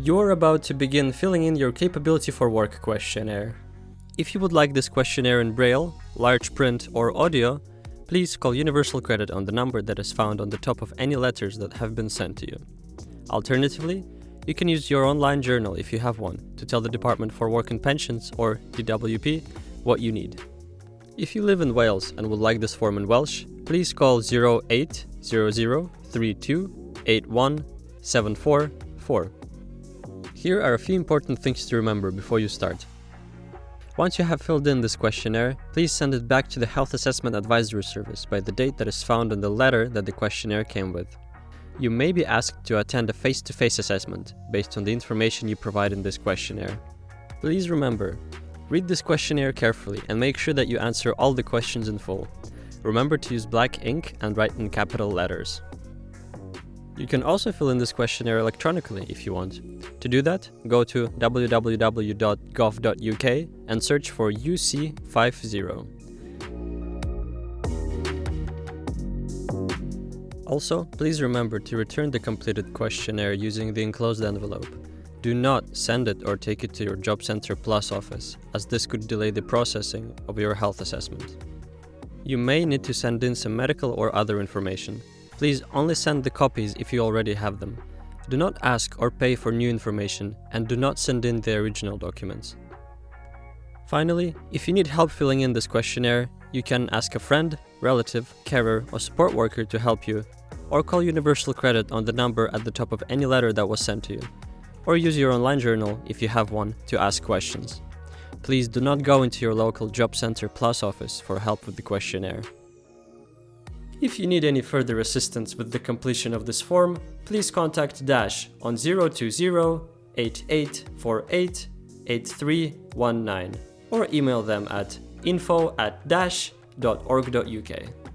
You're about to begin filling in your Capability for Work questionnaire. If you would like this questionnaire in Braille, large print, or audio, please call Universal Credit on the number that is found on the top of any letters that have been sent to you. Alternatively, you can use your online journal if you have one to tell the Department for Work and Pensions, or DWP, what you need. If you live in Wales and would like this form in Welsh, please call 0800 32 81 744. Here are a few important things to remember before you start. Once you have filled in this questionnaire, please send it back to the Health Assessment Advisory Service by the date that is found on the letter that the questionnaire came with. You may be asked to attend a face-to-face assessment based on the information you provide in this questionnaire. Please remember, read this questionnaire carefully and make sure that you answer all the questions in full. Remember to use black ink and write in capital letters. You can also fill in this questionnaire electronically if you want. To do that, go to www.gov.uk and search for UC50. Also, please remember to return the completed questionnaire using the enclosed envelope. Do not send it or take it to your Job Centre Plus office, as this could delay the processing of your health assessment. You may need to send in some medical or other information. Please only send the copies if you already have them. Do not ask or pay for new information, and do not send in the original documents. Finally, if you need help filling in this questionnaire, you can ask a friend, relative, carer, or support worker to help you, or call Universal Credit on the number at the top of any letter that was sent to you, or use your online journal, if you have one, to ask questions. Please do not go into your local Job Centre Plus office for help with the questionnaire. If you need any further assistance with the completion of this form, please contact Dash on 020-8848-8319 or email them at info@dash.org.uk.